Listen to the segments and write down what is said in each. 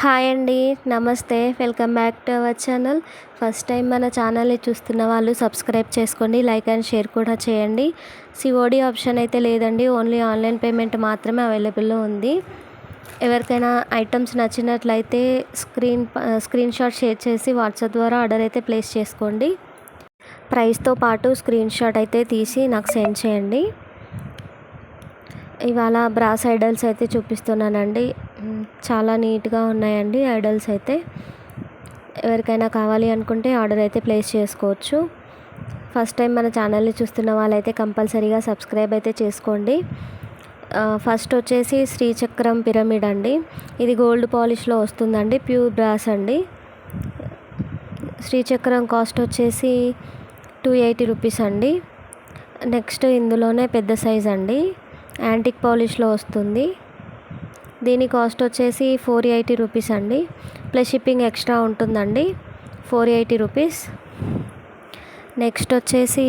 Hi అండి. నమస్తే. Welcome back to our channel. First time మన ఛానల్ని చూస్తున్న వాళ్ళు సబ్స్క్రైబ్ చేసుకోండి, లైక్ అండ్ షేర్ కూడా చేయండి. సిఓడి ఆప్షన్ అయితే లేదండి, ఓన్లీ ఆన్లైన్ పేమెంట్ మాత్రమే అవైలబుల్లో ఉంది. ఎవరికైనా ఐటమ్స్ నచ్చినట్లయితే స్క్రీన్ షాట్ షేర్ చేసి వాట్సాప్ ద్వారా ఆర్డర్ అయితే ప్లేస్ చేసుకోండి. ప్రైస్తో పాటు స్క్రీన్ షాట్ అయితే తీసి నాకు సెండ్ చేయండి. ఇవాళ బ్రాస్ ఐడల్స్ అయితే చూపిస్తున్నానండి. చాలా నీట్గా ఉన్నాయండి ఐడల్స్ అయితే. ఎవరికైనా కావాలి అనుకుంటే ఆర్డర్ అయితే ప్లేస్ చేసుకోవచ్చు. ఫస్ట్ టైం మన ఛానల్ని చూస్తున్న వాళ్ళైతే కంపల్సరీగా సబ్స్క్రైబ్ అయితే చేసుకోండి. ఫస్ట్ వచ్చేసి శ్రీచక్రం పిరమిడ్ అండి. ఇది గోల్డ్ పాలిష్లో వస్తుందండి, ప్యూర్ బ్రాస్ అండి. శ్రీచక్రం కాస్ట్ వచ్చేసి 280 రూపీస్ అండి. నెక్స్ట్ ఇందులోనే పెద్ద సైజ్ అండి, యాంటిక్ పాలిష్లో వస్తుంది. దీని కాస్ట్ వచ్చేసి 480 రూపీస్ అండి. ప్లస్ షిప్పింగ్ ఎక్స్ట్రా ఉంటుందండి, 480 రూపీస్. నెక్స్ట్ వచ్చేసి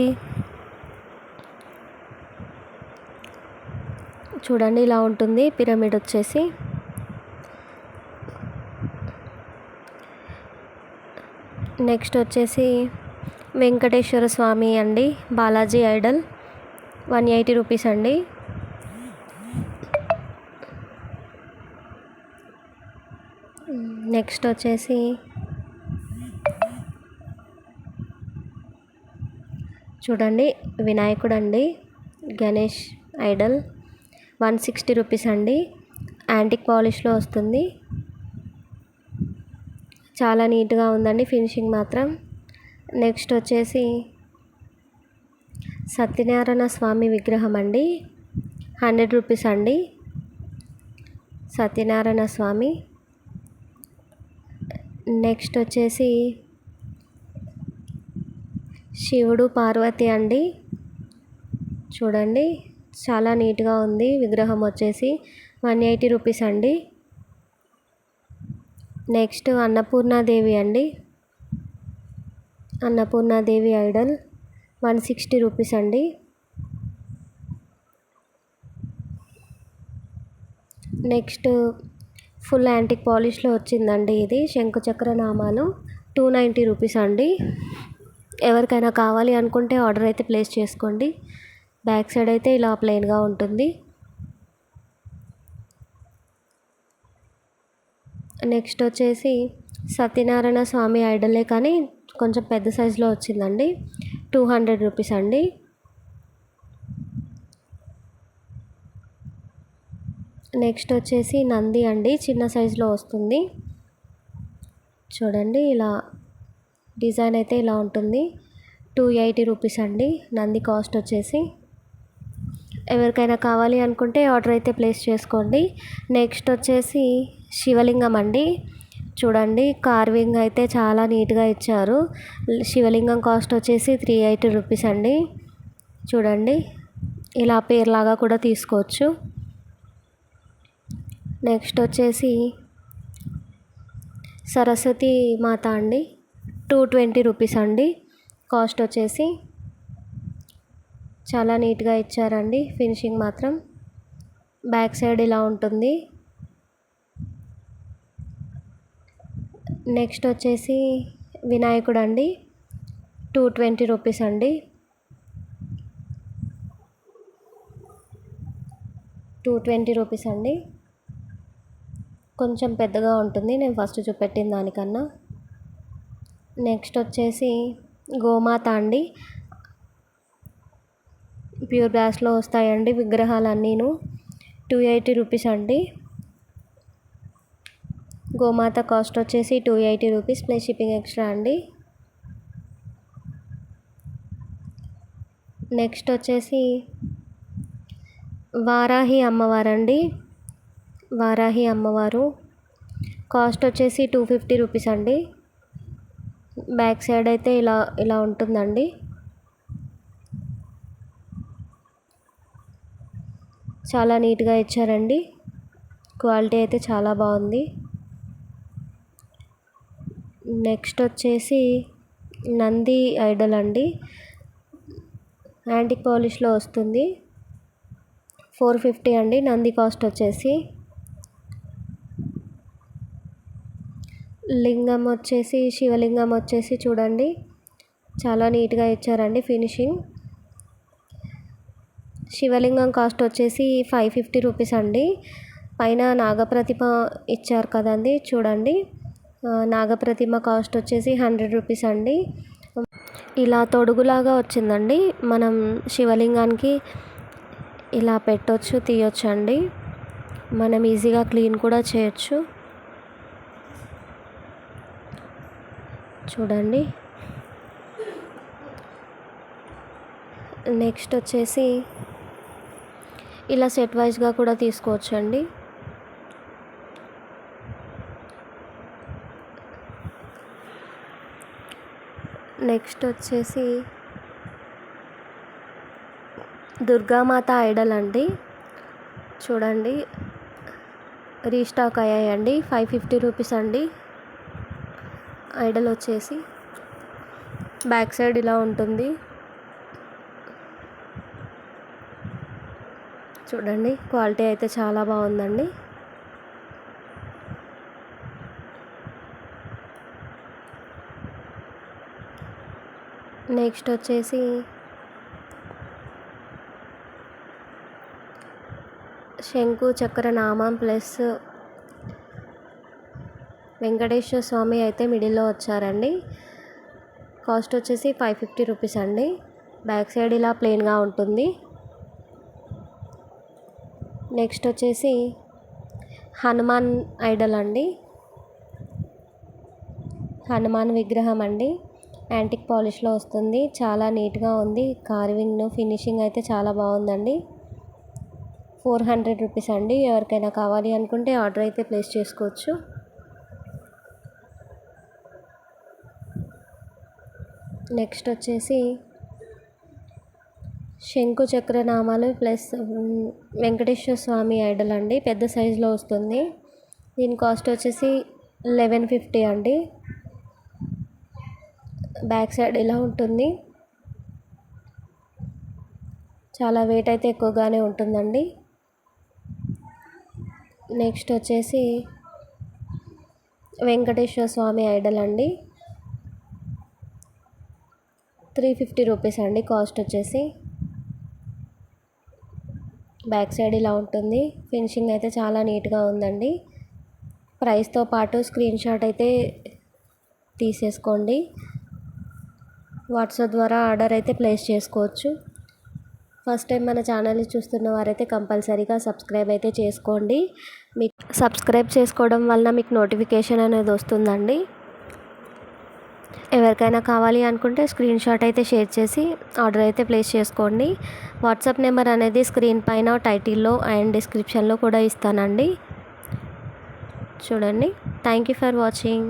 చూడండి, ఇలా ఉంటుంది పిరమిడ్ వచ్చేసి. నెక్స్ట్ వచ్చేసి వెంకటేశ్వర స్వామి అండి, బాలాజీ ఐడల్, 180 రూపీస్ అండి. నెక్స్ట్ వచ్చేసి చూడండి, వినాయకుడు అండి, గణేష్ ఐడల్, 160 రూపీస్ అండి. యాంటిక్ పాలిష్లో వస్తుంది. చాలా నీట్గా ఉందండి ఫినిషింగ్ మాత్రం. నెక్స్ట్ వచ్చేసి సత్యనారాయణ స్వామి విగ్రహం అండి, 100 రూపీస్ అండి. సత్యనారాయణ స్వామి. నెక్స్ట్ వచ్చేసి శివుడు పార్వతి అండి. చూడండి, చాలా నీట్గా ఉంది విగ్రహం వచ్చేసి, 180 రూపీస్ అండి. నెక్స్ట్ అన్నపూర్ణాదేవి అండి, అన్నపూర్ణాదేవి ఐడల్, 160 రూపీస్ అండి. నెక్స్ట్ ఫుల్ యాంటిక్ పాలిష్లో వచ్చిందండి ఇది, శంకుచక్ర నామాలు, 290 రూపీస్ అండి. ఎవరికైనా కావాలి అనుకుంటే ఆర్డర్ అయితే ప్లేస్ చేసుకోండి. బ్యాక్ సైడ్ అయితే ఇలా ప్లెయిన్గా ఉంటుంది. నెక్స్ట్ వచ్చేసి సత్యనారాయణ స్వామి ఐడలే కానీ కొంచెం పెద్ద సైజులో వచ్చిందండి, 200 రూపీస్ అండి. నెక్స్ట్ వచ్చేసి నంది అండి, చిన్న సైజులో వస్తుంది. చూడండి, ఇలా డిజైన్ అయితే ఇలా ఉంటుంది, 280 రూపీస్ అండి నంది కాస్ట్ వచ్చేసి. ఎవరికైనా కావాలి అనుకుంటే ఆర్డర్ అయితే ప్లేస్ చేసుకోండి. నెక్స్ట్ వచ్చేసి శివలింగం అండి. చూడండి, కార్వింగ్ అయితే చాలా నీట్గా ఇచ్చారు. శివలింగం కాస్ట్ వచ్చేసి 380 రూపీస్ అండి. చూడండి, ఇలా పేర్లాగా కూడా తీసుకోవచ్చు. నెక్స్ట్ వచ్చేసి సరస్వతి మాత అండి, 220 రూపీస్ అండి కాస్ట్ వచ్చేసి. చాలా నీట్గా ఇచ్చారండి ఫినిషింగ్ మాత్రం. బ్యాక్ సైడ్ ఇలా ఉంటుంది. నెక్స్ట్ వచ్చేసి వినాయకుడు అండి, 220 రూపీస్ అండి. 220 రూపీస్ అండి. కొంచెం పెద్దగా ఉంటుంది నేను ఫస్ట్ చూపెట్టిన దానికన్నా. నెక్స్ట్ వచ్చేసి గోమాత అండి, ప్యూర్ బ్రాస్లో వస్తాయండి విగ్రహాలన్నీను, 280 రూపీస్ అండి. గోమాత కాస్ట్ వచ్చేసి 280 రూపీస్ ప్లస్ షిప్పింగ్ ఎక్స్ట్రా అండి. నెక్స్ట్ వచ్చేసి వారాహి అమ్మవారండి, వారాహి అమ్మవారు కాస్ట్ వచ్చేసి 250 రూపీస్ అండి. బ్యాక్ సైడ్ అయితే ఇలా ఇలా ఉంటుందండి. చాలా నీట్గా ఇచ్చారండి, క్వాలిటీ అయితే చాలా బాగుంది. నెక్స్ట్ వచ్చేసి నంది ఐడల్ అండి, యాంటిక్ పాలిష్లో వస్తుంది, 450 అండి నంది కాస్ట్ వచ్చేసి. లింగం వచ్చేసి శివలింగం వచ్చేసి చూడండి చాలా నీట్గా ఇచ్చారండి ఫినిషింగ్. శివలింగం కాస్ట్ వచ్చేసి 550 రూపీస్ అండి. పైన నాగప్రతిమ ఇచ్చారు కదండి చూడండి, నాగప్రతిమ కాస్ట్ వచ్చేసి 100 రూపీస్ అండి. ఇలా తొడుగులాగా వచ్చిందండి, మనం శివలింగానికి ఇలా పెట్టొచ్చు తీయొచ్చు అండి, మనం ఈజీగా క్లీన్ కూడా చేయొచ్చు. చూడండి. నెక్స్ట్ వచ్చేసి ఇలా సెట్ వైజ్గా కూడా తీసుకోవచ్చు అండి. నెక్స్ట్ వచ్చేసి దుర్గామాత ఐడల్ అండి. చూడండి రీస్టాక్ అయ్యాయండి. 550 రూపీస్ అండి. ఐడల్ వచ్చేసి బ్యాక్ సైడ్ ఇలా ఉంటుంది. చూడండి క్వాలిటీ అయితే చాలా బాగుందండి. నెక్స్ట్ వచ్చేసి శంకు చక్ర నామం ప్లస్ వెంకటేశ్వర స్వామి అయితే మిడిల్లో వచ్చారండి. కాస్ట్ వచ్చేసి 550 రూపీస్ అండి. బ్యాక్ సైడ్ ఇలా ప్లెయిన్గా ఉంటుంది. నెక్స్ట్ వచ్చేసి హనుమాన్ ఐడల్ అండి. హనుమాన్ విగ్రహం అండి, యాంటిక్ పాలిష్లో వస్తుంది, చాలా నీట్గా ఉంది. కార్వింగ్ ఫినిషింగ్ అయితే చాలా బాగుందండి. 400 రూపీస్ అండి. ఎవరికైనా కావాలి అనుకుంటే ఆర్డర్ అయితే ప్లేస్ చేసుకోవచ్చు. నెక్స్ట్ వచ్చేసి శంకు చక్రనామాలు ప్లస్ వెంకటేశ్వర స్వామి ఐడల్ అండి, పెద్ద సైజులో వస్తుంది. దీని కాస్ట్ వచ్చేసి 1150 అండి. బ్యాక్ సైడ్ ఇలా ఉంటుంది. చాలా వెయిట్ అయితే ఎక్కువగానే ఉంటుందండి. నెక్స్ట్ వచ్చేసి వెంకటేశ్వర స్వామి ఐడల్ అండి, 350 రూపీస్ అండి కాస్ట్ వచ్చేసి. బ్యాక్ సైడ్ ఇలా ఉంటుంది. ఫినిషింగ్ అయితే చాలా నీట్గా ఉందండి. ప్రైస్తో పాటు స్క్రీన్ షాట్ అయితే తీసేసుకోండి. వాట్సాప్ ద్వారా ఆర్డర్ అయితే ప్లేస్ చేసుకోవచ్చు. ఫస్ట్ టైం మన ఛానల్ని చూస్తున్న వారైతే కంపల్సరీగా సబ్స్క్రైబ్ అయితే చేసుకోండి. మీకు సబ్స్క్రైబ్ చేసుకోవడం వలన మీకు నోటిఫికేషన్ అనేది వస్తుందండి. ఎవరికైనా కావాలి అనుకుంటే స్క్రీన్ షాట్ అయితే షేర్ చేసి ఆర్డర్ అయితే ప్లేస్ చేసుకోండి. వాట్సాప్ నెంబర్ అనేది స్క్రీన్ పైన టైటిల్లో అండ్ డిస్క్రిప్షన్లో కూడా ఇస్తానండి. చూడండి. Thank you for watching.